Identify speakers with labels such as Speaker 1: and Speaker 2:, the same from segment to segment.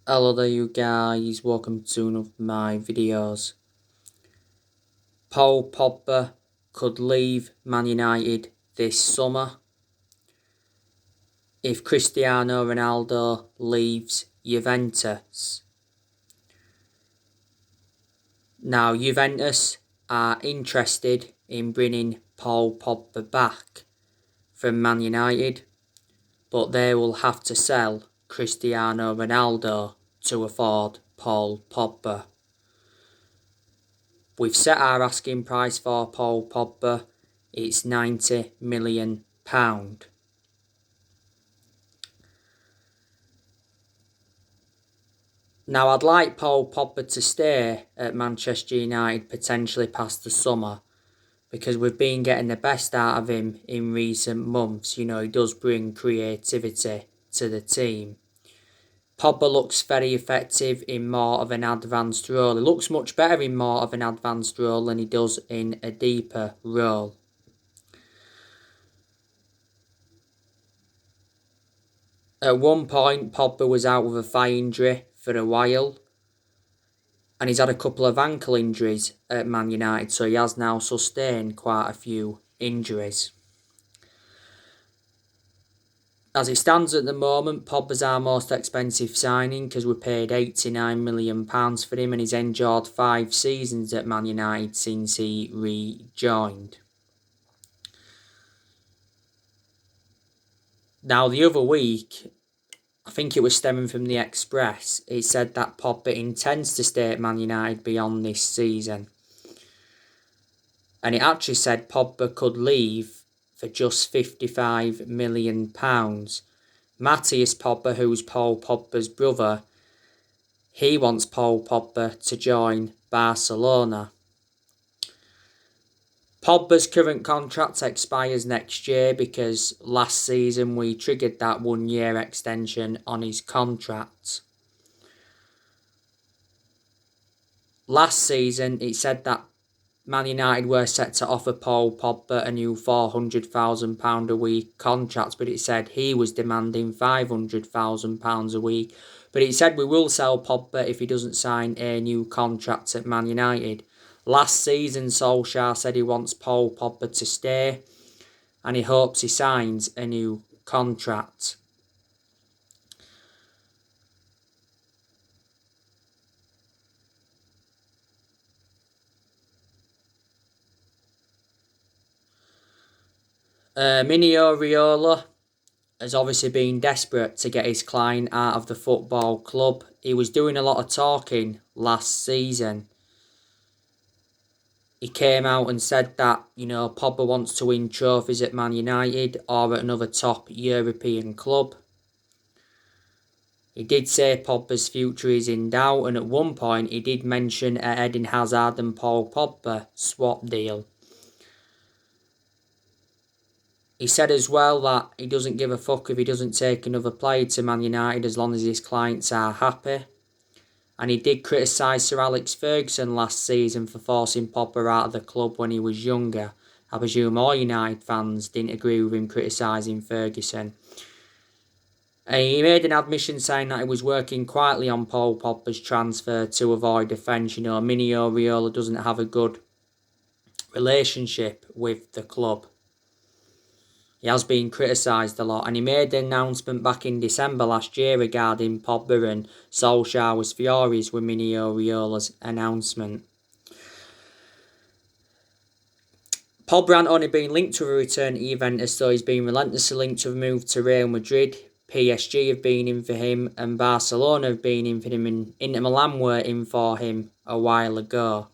Speaker 1: Hello there you guys, welcome to one of my videos. Paul Pogba could leave Man United this summer if Cristiano Ronaldo leaves Juventus. Now Juventus are interested in bringing Paul Pogba back from Man United, but they will have to sell Cristiano Ronaldo to afford Paul Pogba. We've set our asking price for Paul Pogba. It's £90 million. Now, I'd like Paul Pogba to stay at Manchester United potentially past the summer, because we've been getting the best out of him in recent months. You know, he does bring creativity to the team. Pogba looks very effective in more of an advanced role. He looks much better in more of an advanced role than he does in a deeper role. At one point, Pogba was out with a thigh injury for a while, and he's had a couple of ankle injuries at Man United, so he has now sustained quite a few injuries. As it stands at the moment, Pogba's our most expensive signing because we paid £89 million for him, and he's endured 5 seasons at Man United since he rejoined. Now, the other week, I think it was stemming from the Express, it said that Pogba intends to stay at Man United beyond this season. And it actually said Pogba could leave for just £55 million. Matthias Pogba, who's Paul Pogba's brother, he wants Paul Pogba to join Barcelona. Pogba's current contract expires next year because last season we triggered that 1-year extension on his contract. Last season it said that Man United were set to offer Paul Pogba a new £400,000 a week contract, but it said he was demanding £500,000 a week. But it said we will sell Pogba if he doesn't sign a new contract at Man United. Last season, Solskjaer said he wants Paul Pogba to stay and he hopes he signs a new contract. Mino Raiola has obviously been desperate to get his client out of the football club. He was doing a lot of talking last season. He came out and said that, you know, Pogba wants to win trophies at Man United or at another top European club. He did say Pogba's future is in doubt, and at one point he did mention a Eden Hazard and Paul Pogba swap deal. He said as well that he doesn't give a fuck if he doesn't take another player to Man United as long as his clients are happy. And he did criticise Sir Alex Ferguson last season for forcing Pogba out of the club when he was younger. I presume all United fans didn't agree with him criticising Ferguson. He made an admission saying that he was working quietly on Paul Pogba's transfer to avoid offence. You know, Mino Raiola doesn't have a good relationship with the club. He has been criticised a lot, and he made an announcement back in December last year regarding Pogba, and Solskjaer was furious with Mino Raiola's announcement. Pogba hasn't only been linked to a return to Juventus, though he's been relentlessly linked to a move to Real Madrid. PSG have been in for him, and Barcelona have been in for him, and Inter Milan were in for him a while ago.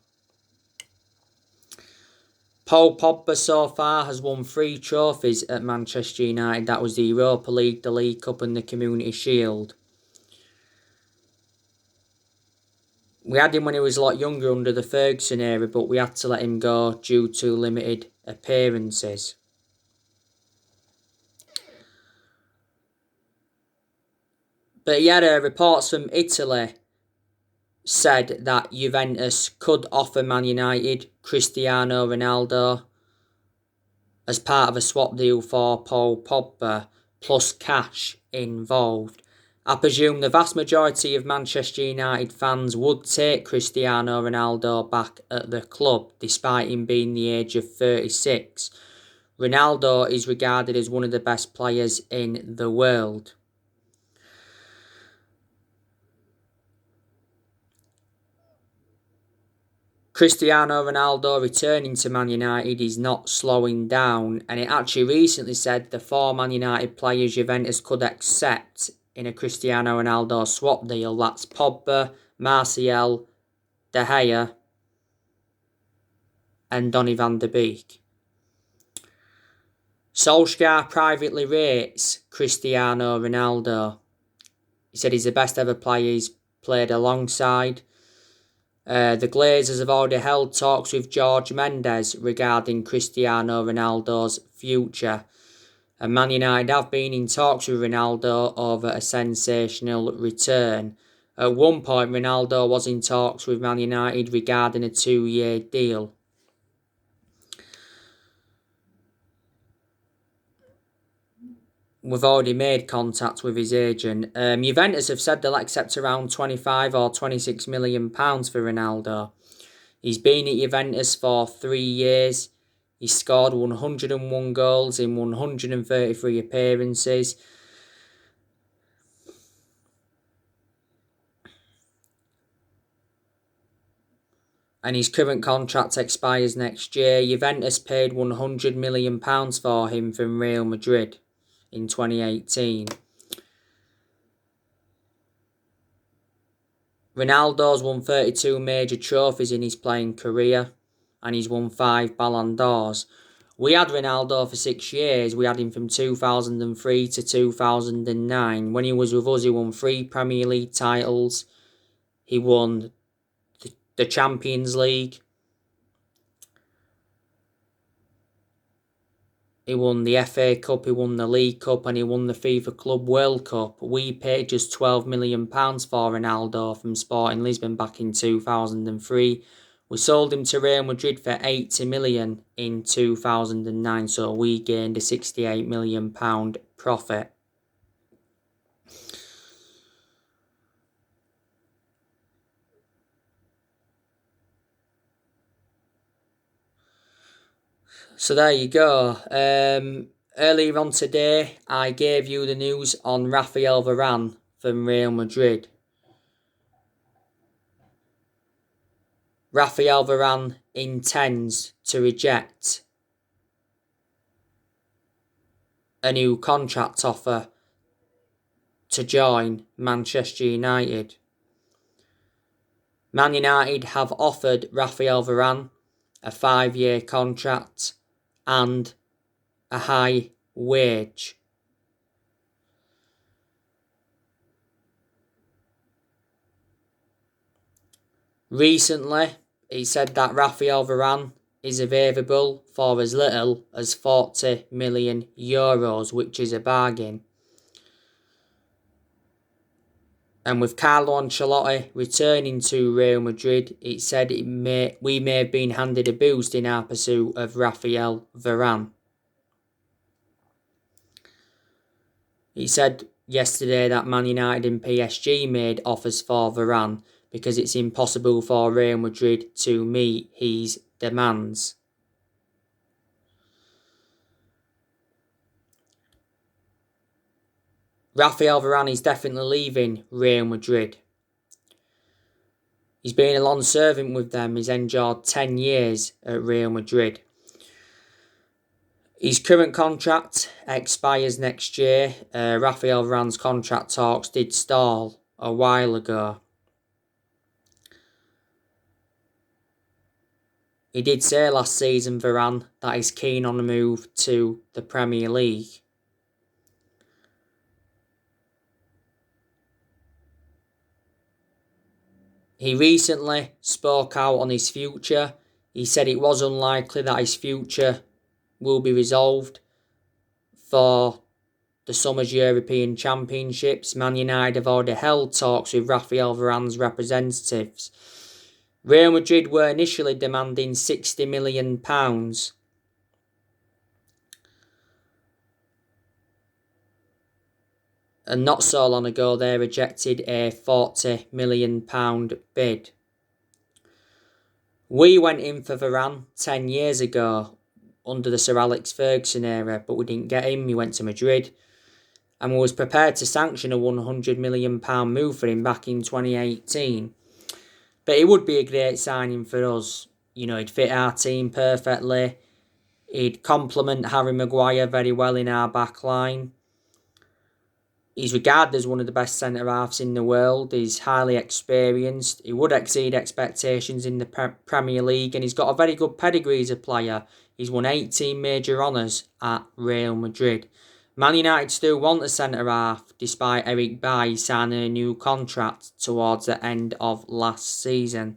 Speaker 1: Paul Pogba so far has won 3 trophies at Manchester United. That was the Europa League, the League Cup and the Community Shield. We had him when he was a lot younger under the Ferguson era, but we had to let him go due to limited appearances. But yeah, reports from Italy said that Juventus could offer Man United Cristiano Ronaldo as part of a swap deal for Paul Pogba, plus cash involved. I presume the vast majority of Manchester United fans would take Cristiano Ronaldo back at the club, despite him being the age of 36. Ronaldo is regarded as one of the best players in the world. Cristiano Ronaldo returning to Man United is not slowing down, and it actually recently said the 4 Man United players Juventus could accept in a Cristiano Ronaldo swap deal. That's Pogba, Martial, De Gea and Donny van de Beek. Solskjaer privately rates Cristiano Ronaldo. He said he's the best ever player he's played alongside. The Glazers have already held talks with Jorge Mendes regarding Cristiano Ronaldo's future. And Man United have been in talks with Ronaldo over a sensational return. At one point, Ronaldo was in talks with Man United regarding a 2-year deal. We've already made contact with his agent. Juventus have said they'll accept around 25 or 26 million pounds for Ronaldo. He's been at Juventus for 3 years. He scored 101 goals in 133 appearances. And his current contract expires next year. Juventus paid £100 million for him from Real Madrid in 2018. Ronaldo's won 32 major trophies in his playing career, and he's won 5 Ballon d'Ors. We had Ronaldo for 6 years. We had him from 2003 to 2009. When he was with us, he won 3 Premier League titles. He won the Champions League. He won the FA Cup, he won the League Cup, and he won the FIFA Club World Cup. We paid just £12 million for Ronaldo from Sporting Lisbon back in 2003. We sold him to Real Madrid for £80 million in 2009, so we gained a £68 million profit. So there you go. Earlier on today, I gave you the news on Rafael Varane from Real Madrid. Rafael Varane intends to reject a new contract offer to join Manchester United. Man United have offered Rafael Varane a 5-year contract and a high wage. Recently, it said that Rafael Varane is available for as little as €40 million, which is a bargain. And with Carlo Ancelotti returning to Real Madrid, it said we may have been handed a boost in our pursuit of Rafael Varane. He said yesterday that Man United and PSG made offers for Varane because it's impossible for Real Madrid to meet his demands. Rafael Varane is definitely leaving Real Madrid. He's been a long servant with them. He's endured 10 years at Real Madrid. His current contract expires next year. Rafael Varane's contract talks did stall a while ago. He did say last season, Varane, that he's keen on a move to the Premier League. He recently spoke out on his future. He said it was unlikely that his future will be resolved for the summer's European Championships. Man United have already held talks with Rafael Varane's representatives. Real Madrid were initially demanding £60 million. And not so long ago, they rejected a £40 million bid. We went in for Varane 10 years ago under the Sir Alex Ferguson era, but we didn't get him. He went to Madrid. And we was prepared to sanction a £100 million move for him back in 2018. But it would be a great signing for us. He'd fit our team perfectly. He'd complement Harry Maguire very well in our back line. He's regarded as one of the best centre-halves in the world. He's highly experienced. He would exceed expectations in the Premier League, and he's got a very good pedigree as a player. He's won 18 major honours at Real Madrid. Man United still want a centre-half, despite Eric Bailly signing a new contract towards the end of last season.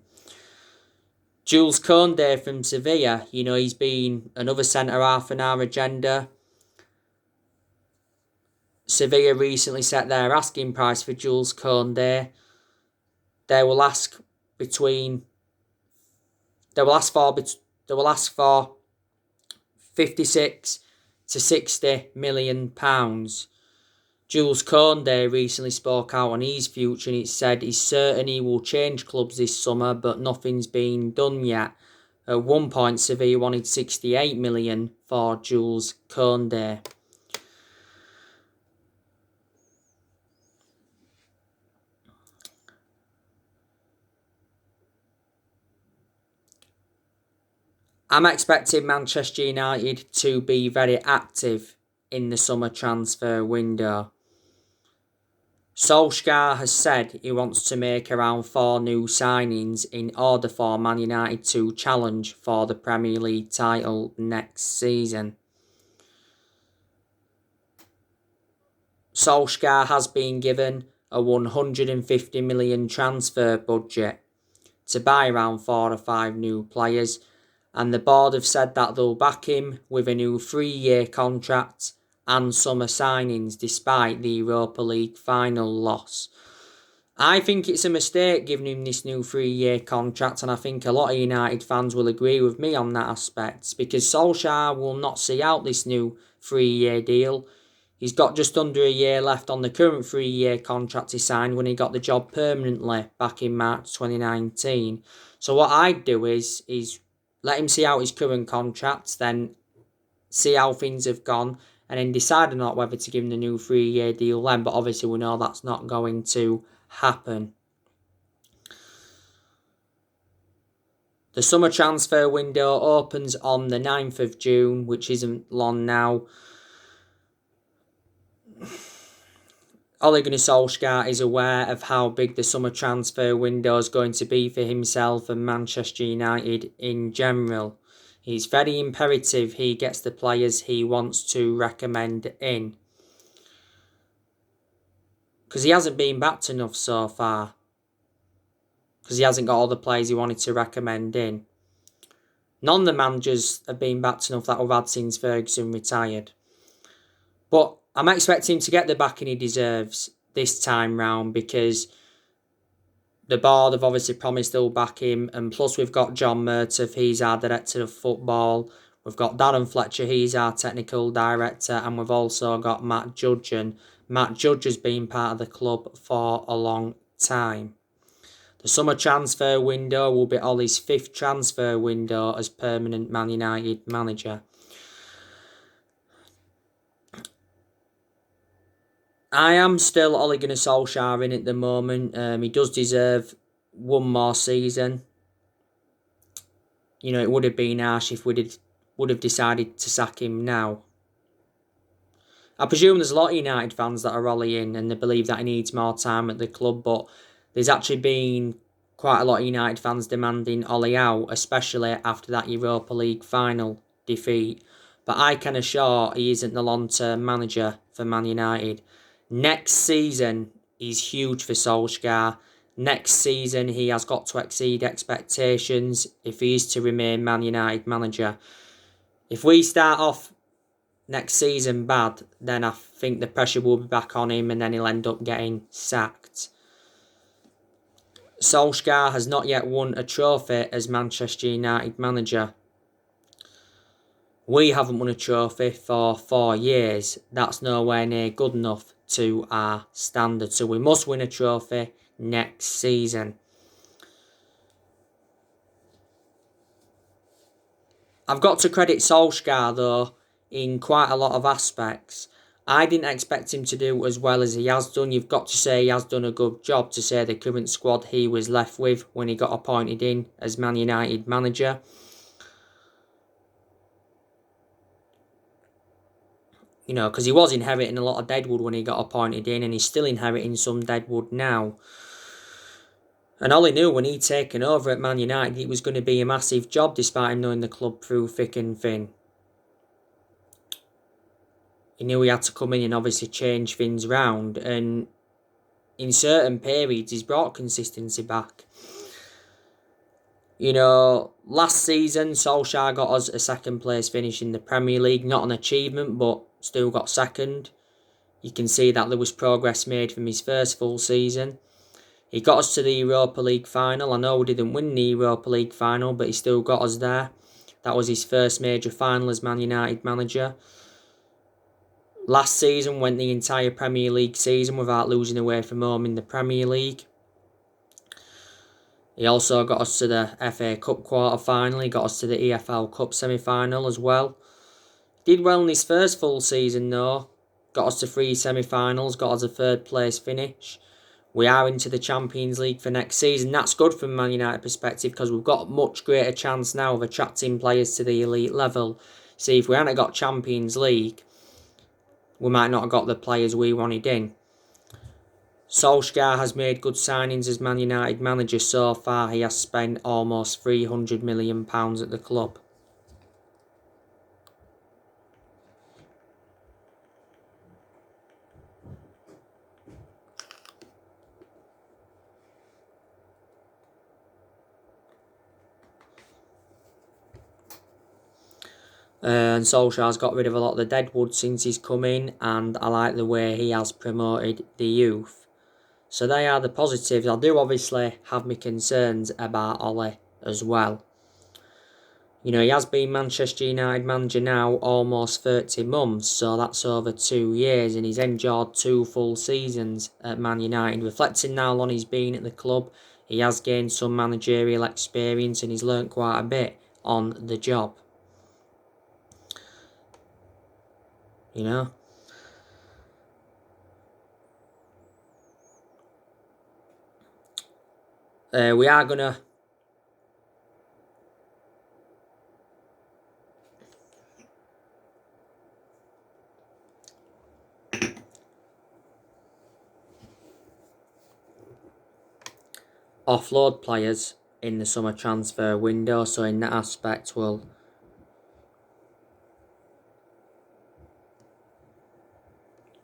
Speaker 1: Jules Koundé from Sevilla, he's been another centre-half on our agenda. Sevilla recently set their asking price for Jules Koundé. They will ask for 56 to 60 million pounds. Jules Koundé recently spoke out on his future, and it said he's certain he will change clubs this summer, but nothing's been done yet. At one point, Sevilla wanted 68 million for Jules Koundé. I'm expecting Manchester United to be very active in the summer transfer window. Solskjaer has said he wants to make around 4 new signings in order for Man United to challenge for the Premier League title next season. Solskjaer has been given a 150 million transfer budget to buy around 4 or 5 new players, and the board have said that they'll back him with a new 3-year contract and summer signings despite the Europa League final loss. I think it's a mistake giving him this new 3-year contract, and I think a lot of United fans will agree with me on that aspect, because Solskjaer will not see out this new 3-year deal. He's got just under a year left on the current 3-year contract he signed when he got the job permanently back in March 2019. So what I'd do is let him see out his current contract, then see how things have gone, and then decide or not whether to give him the new 3-year deal then. But obviously we know that's not going to happen. The summer transfer window opens on the 9th of June, which isn't long now. Ole Gunnar Solskjaer is aware of how big the summer transfer window is going to be for himself and Manchester United in general. It's very imperative he gets the players he wants to recommend in, because he hasn't been backed enough so far, because he hasn't got all the players he wanted to recommend in. None of the managers have been backed enough that we've had since Ferguson retired. But I'm expecting him to get the backing he deserves this time round, because the board have obviously promised they'll back him, and plus we've got John Murtough, he's our director of football. We've got Darren Fletcher, he's our technical director, and we've also got Matt Judge, and Matt Judge has been part of the club for a long time. The summer transfer window will be Ole's 5th transfer window as permanent Man United manager. I am still Ole Gunnar Solskjaer in at the moment. He does deserve one more season. It would have been harsh if we would have decided to sack him now. I presume there's a lot of United fans that are Ole in and they believe that he needs more time at the club, but there's actually been quite a lot of United fans demanding Ole out, especially after that Europa League final defeat. But I can assure he isn't the long-term manager for Man United. Next season is huge for Solskjaer. Next season he has got to exceed expectations if he is to remain Man United manager. If we start off next season bad, then I think the pressure will be back on him and then he'll end up getting sacked. Solskjaer has not yet won a trophy as Manchester United manager. We haven't won a trophy for 4 years. That's nowhere near good enough to our standard. So we must win a trophy next season. I've got to credit Solskjaer though in quite a lot of aspects. I didn't expect him to do as well as he has done. You've got to say he has done a good job to say the current squad he was left with when he got appointed in as Man United manager. You know, because he was inheriting a lot of deadwood when he got appointed in, and he's still inheriting some deadwood now. And all he knew when he'd taken over at Man United, it was going to be a massive job despite him knowing the club through thick and thin. He knew he had to come in and obviously change things round, and in certain periods he's brought consistency back. You know, last season Solskjaer got us a second place finish in the Premier League. Not an achievement, but still got second. You can see that there was progress made from his first full season. He got us to the Europa League final. I know we didn't win the Europa League final, but he still got us there. That was his first major final as Man United manager. Last season went the entire Premier League season without losing away from home in the Premier League. He also got us to the FA Cup quarter-final. He got us to the EFL Cup semi-final as well. Did well in his first full season though. Got us to 3 semi-finals, got us a third place finish. We are into the Champions League for next season. That's good from Man United perspective because we've got a much greater chance now of attracting players to the elite level. See, if we hadn't got Champions League, we might not have got the players we wanted in. Solskjaer has made good signings as Man United manager so far. He has spent almost £300 million at the club. And Solskjaer's got rid of a lot of the deadwood since he's come in, and I like the way he has promoted the youth. So they are the positives. I do obviously have my concerns about Ole as well. You know, he has been Manchester United manager now almost 30 months, so that's over 2 years, and he's endured 2 full seasons at Man United. Reflecting now on he's been at the club, he has gained some managerial experience and he's learnt quite a bit on the job. You know? We are going to offload players in the summer transfer window, so in that aspect we'll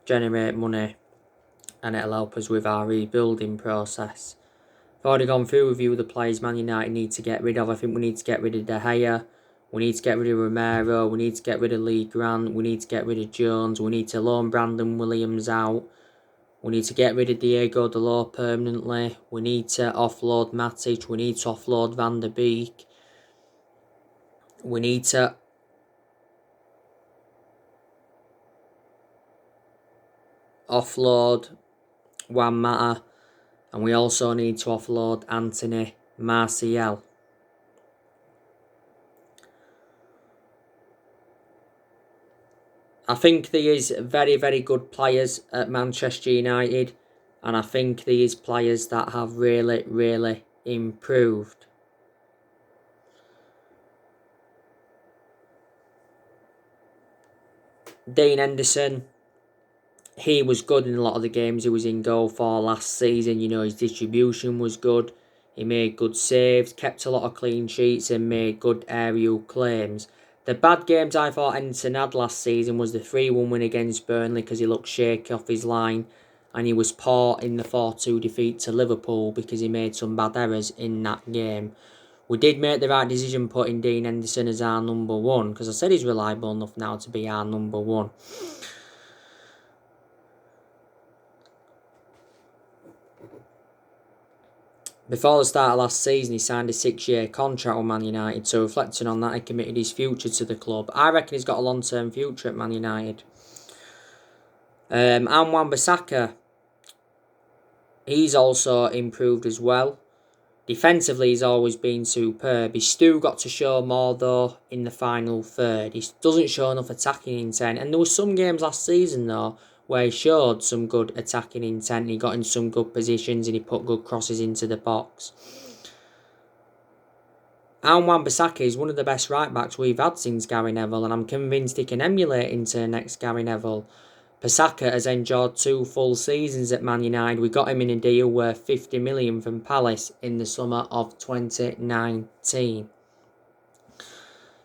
Speaker 1: generate money and it'll help us with our rebuilding process. I've already gone through with you the players Man United need to get rid of. I think we need to get rid of De Gea, we need to get rid of Romero, we need to get rid of Lee Grant, we need to get rid of Jones, we need to loan Brandon Williams out, we need to get rid of Diego Dalot permanently, we need to offload Matic, we need to offload Van der Beek, we need to offload Juan Mata, and we also need to offload Anthony Martial. I think there is very, very good players at Manchester United, and I think there is players that have really, really improved. Dean Henderson, he was good in a lot of the games he was in goal for last season. You know, his distribution was good. He made good saves, kept a lot of clean sheets and made good aerial claims. The bad games I thought Henderson had last season was the 3-1 win against Burnley because he looked shaky off his line, and he was poor in the 4-2 defeat to Liverpool because he made some bad errors in that game. We did make the right decision putting Dean Henderson as our number 1 because I said he's reliable enough now to be our number 1. Before the start of last season, he signed a 6-year contract with Man United, so reflecting on that, he committed his future to the club. I reckon he's got a long-term future at Man United. And Wan-Bissaka, he's also improved as well. Defensively, he's always been superb. He's still got to show more, though, in the final third. He doesn't show enough attacking intent. And there were some games last season, though, where he showed some good attacking intent. He got in some good positions and he put good crosses into the box. Wan-Bissaka is one of the best right-backs we've had since Gary Neville, and I'm convinced he can emulate into the next Gary Neville. Bissaka has enjoyed 2 full seasons at Man United. We got him in a deal worth 50 million from Palace in the summer of 2019.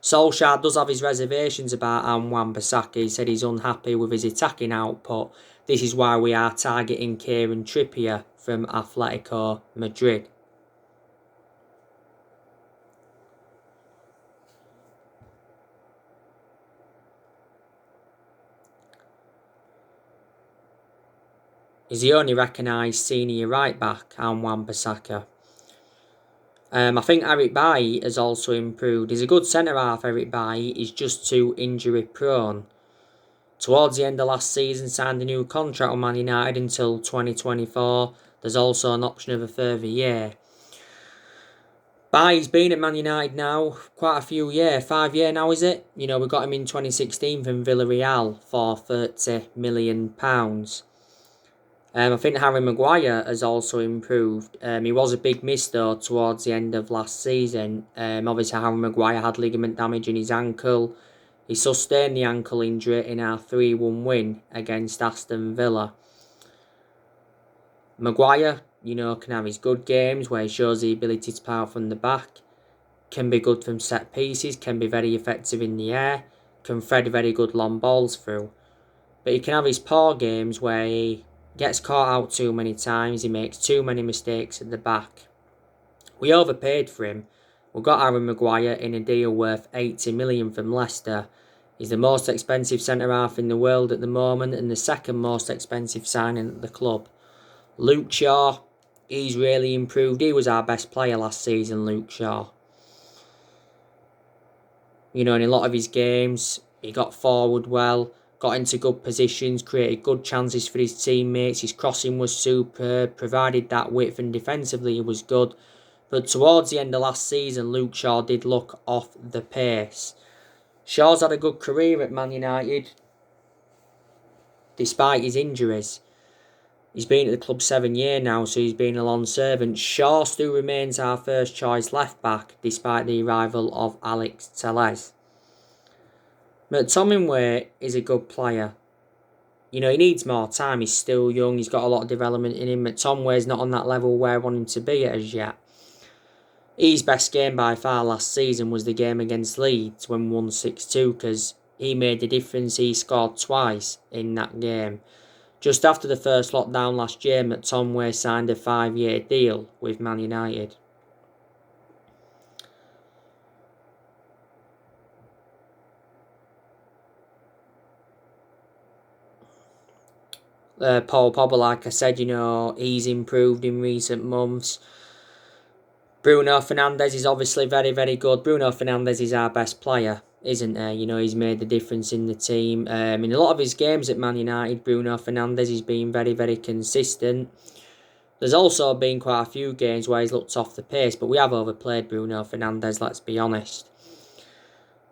Speaker 1: Solskjaer does have his reservations about Wan-Bissaka. He said he's unhappy with his attacking output. This is why we are targeting Kieran Trippier from Atletico Madrid. He's the only recognised senior right-back, Wan-Bissaka. I think Eric Bailly has also improved. He's a good centre-half, Eric Bailly. He's just too injury-prone. Towards the end of last season, signed a new contract with Man United until 2024. There's also an option of a further year. Bailly's been at Man United now quite a few years. 5 years now, is it? We got him in 2016 from Villarreal for £30 million. I think Harry Maguire has also improved. He was a big miss though towards the end of last season. Obviously Harry Maguire had ligament damage in his ankle. He sustained the ankle injury in our 3-1 win against Aston Villa. Maguire, can have his good games where he shows the ability to power from the back. Can be good from set pieces, can be very effective in the air, can thread very good long balls through. But he can have his poor games where he gets caught out too many times, he makes too many mistakes at the back. We overpaid for him. We got Harry Maguire in a deal worth 80 million from Leicester. He's the most expensive centre-half in the world at the moment and the second most expensive signing at the club. Luke Shaw, he's really improved. He was our best player last season, Luke Shaw. In a lot of his games, he got forward well, got into good positions, created good chances for his teammates. His crossing was superb, provided that width, and defensively he was good. But towards the end of last season, Luke Shaw did look off the pace. Shaw's had a good career at Man United, despite his injuries. He's been at the club 7 years now, so he's been a long servant. Shaw still remains our first choice left back, despite the arrival of Alex Telles. McTominay is a good player. He needs more time. He's still young. He's got a lot of development in him. McTominay's not on that level where I want him to be as yet. His best game by far last season was the game against Leeds when we won 6-2 because he made the difference. He scored twice in that game. Just after the first lockdown last year, McTominay signed a 5-year deal with Man United. Paul Pogba, like I said, he's improved in recent months. Bruno Fernandez is obviously very, very good. Bruno Fernandez is our best player, isn't he? He's made the difference in the team. In a lot of his games at Man United, Bruno Fernandez has been very, very consistent. There's also been quite a few games where he's looked off the pace, but we have overplayed Bruno Fernandez, let's be honest.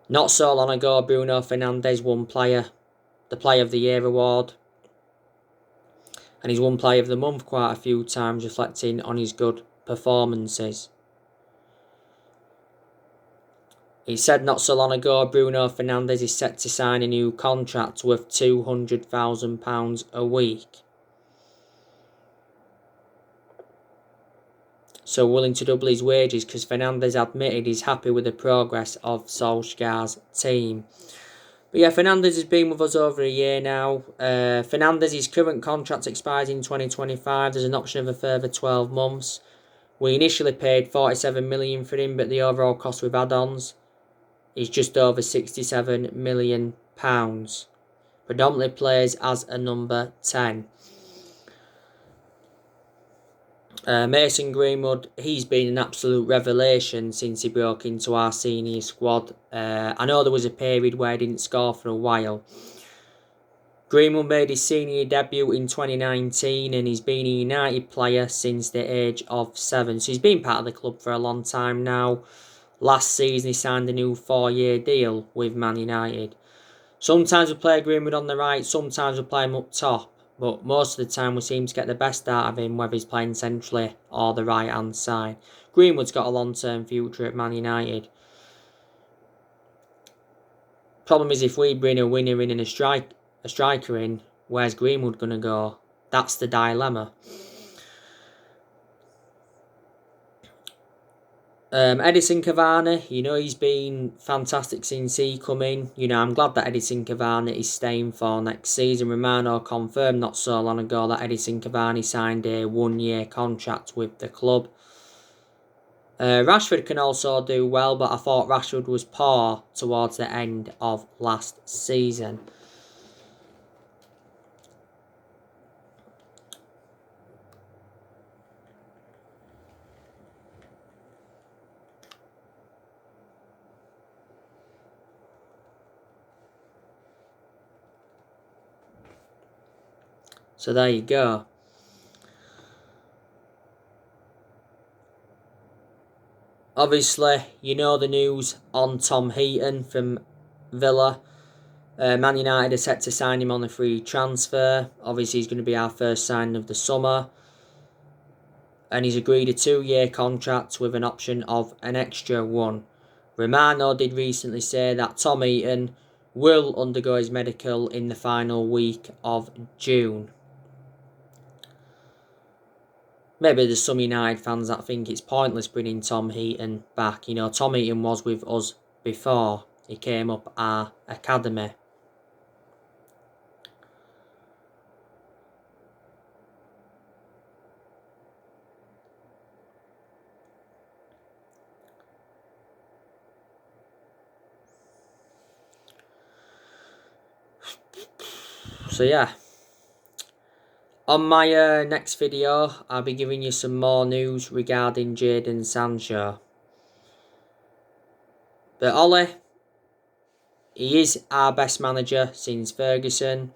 Speaker 1: Not so long ago, Bruno Fernandez won the Player of the Year award. And he's won Player of the Month quite a few times, reflecting on his good performances. He said not so long ago, Bruno Fernandez is set to sign a new contract worth £200,000 a week. So willing to double his wages because Fernandez admitted he's happy with the progress of Solskjaer's team. But yeah, Fernandez has been with us over a year now. Fernandez's current contract expires in 2025. There's an option of a further 12 months. We initially paid 47 million for him, but the overall cost with add-ons is just over 67 million pounds. Predominantly plays as a number 10. Mason Greenwood, he's been an absolute revelation since he broke into our senior squad. I know there was a period where he didn't score for a while, Greenwood made his senior debut in 2019 and he's been a United player since the age of 7. So he's been part of the club for a long time now. Last season he signed a new 4-year deal with Man United. Sometimes we play Greenwood on the right, sometimes we play him up top. But most of the time we seem to get the best out of him, whether he's playing centrally or the right hand side. Greenwood's got a long-term future at Man United. Problem is, if we bring a winner in and a striker in, where's Greenwood going to go? That's the dilemma. Edison Cavani, he's been fantastic since he come in. I'm glad that Edison Cavani is staying for next season. Romano confirmed not so long ago that Edison Cavani signed a 1-year contract with the club. Rashford can also do well, but I thought Rashford was poor towards the end of last season. So there you go. Obviously, the news on Tom Heaton from Villa. Man United are set to sign him on a free transfer. Obviously, he's going to be our first signing of the summer. And he's agreed a 2-year contract with an option of an extra one. Romano did recently say that Tom Heaton will undergo his medical in the final week of June. Maybe there's some United fans that think it's pointless bringing Tom Heaton back. Tom Heaton was with us before. He came up our academy. So yeah. On my next video, I'll be giving you some more news regarding Jadon Sancho. But Ollie, he is our best manager since Ferguson.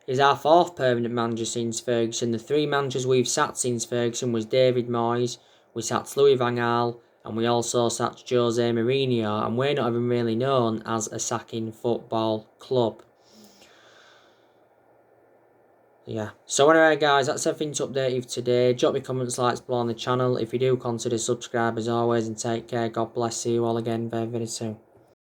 Speaker 1: He's our 4th permanent manager since Ferguson. The 3 managers we've sacked since Ferguson was David Moyes, we sacked Louis van Gaal, and we also sacked Jose Mourinho. And we're not even really known as a sacking football club. Yeah, so anyway guys, that's everything to update you for today. Drop me comments, likes below on the channel. If you do, consider subscribe as always, and take care. God bless you all again very, very soon.